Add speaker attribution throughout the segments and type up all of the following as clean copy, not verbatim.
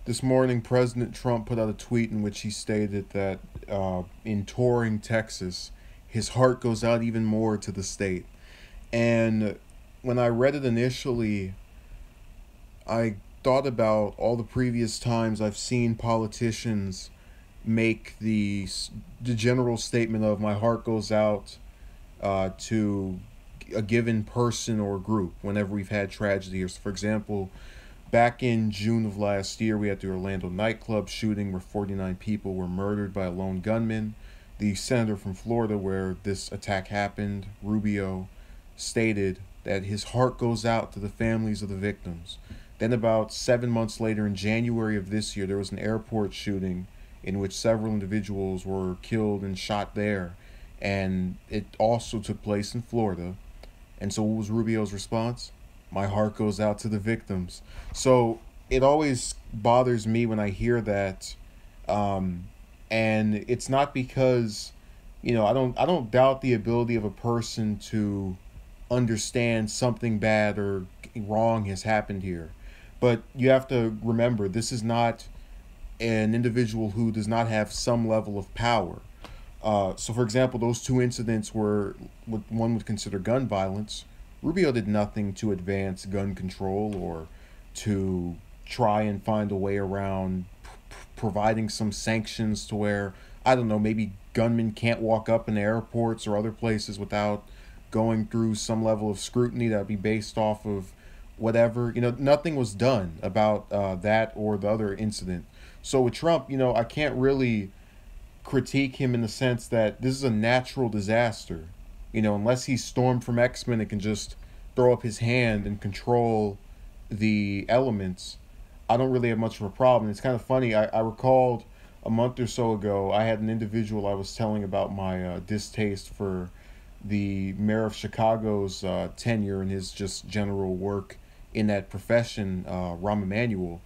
Speaker 1: This morning, President Trump put out a tweet in which he stated that in touring Texas, his heart goes out even more to the state. And when I read it initially, I thought about all the previous times I've seen politicians make the general statement of my heart goes out to a given person or group whenever we've had tragedy. So for example, back in June of last year, we had the Orlando nightclub shooting where 49 people were murdered by a lone gunman. The senator from Florida, where this attack happened, Rubio, stated that his heart goes out to the families of the victims. Then, about 7 months later, in January of this year, there was an airport shooting in which several individuals were killed and shot there. And it also took place in Florida. And so, what was Rubio's response? My heart goes out to the victims. So it always bothers me when I hear that, and it's not because, I don't doubt the ability of a person to understand something bad or wrong has happened here, but you have to remember this is not an individual who does not have some level of power. So, for example, those two incidents were what one would consider gun violence. Rubio did nothing to advance gun control or to try and find a way around providing some sanctions to where, I don't know, maybe gunmen can't walk up in airports or other places without going through some level of scrutiny that would be based off of whatever. Nothing was done about that or the other incident. So with Trump, I can't really critique him in the sense that this is a natural disaster. Unless he's Storm from X-Men and can just throw up his hand and control the elements, I don't really have much of a problem. It's kind of funny. I recalled a month or so ago, I had an individual I was telling about my distaste for the mayor of Chicago's tenure and his just general work in that profession, Rahm Emanuel,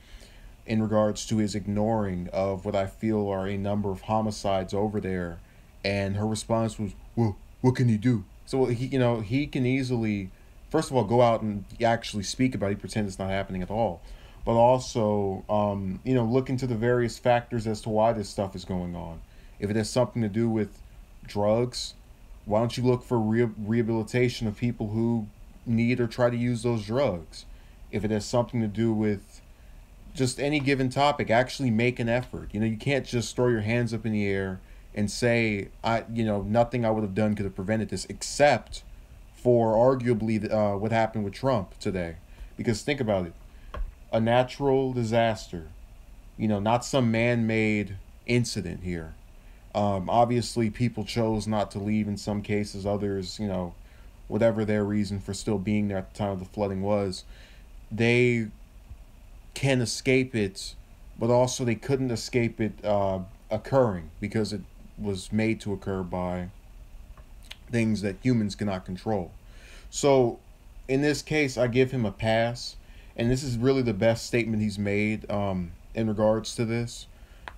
Speaker 1: in regards to his ignoring of what I feel are a number of homicides over there. And her response was, well, what can he do? So he can easily, first of all, go out and actually speak about it, pretend it's not happening at all, but also, look into the various factors as to why this stuff is going on. If it has something to do with drugs, why don't you look for rehabilitation of people who need or try to use those drugs? If it has something to do with just any given topic, actually make an effort. You can't just throw your hands up in the air and say, nothing I would have done could have prevented this, except for arguably what happened with Trump today. Because think about it, a natural disaster, not some man-made incident here. Obviously, people chose not to leave in some cases. Others, whatever their reason for still being there at the time of the flooding was, they can escape it, but also they couldn't escape it occurring because it was made to occur by things that humans cannot control. So in this case, I give him a pass, and this is really the best statement he's made in regards to this,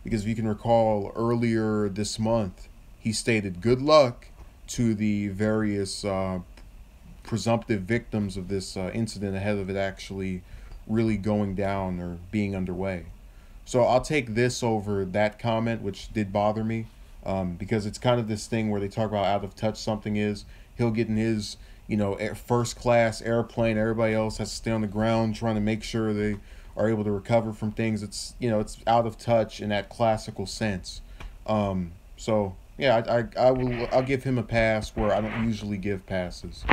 Speaker 1: because if you can recall earlier this month, he stated good luck to the various presumptive victims of this incident ahead of it actually really going down or being underway. So I'll take this over that comment, which did bother me, because it's kind of this thing where they talk about out of touch something is. He'll get in his, first class airplane. Everybody else has to stay on the ground trying to make sure they are able to recover from things. It's out of touch in that classical sense. So yeah, I'll give him a pass where I don't usually give passes.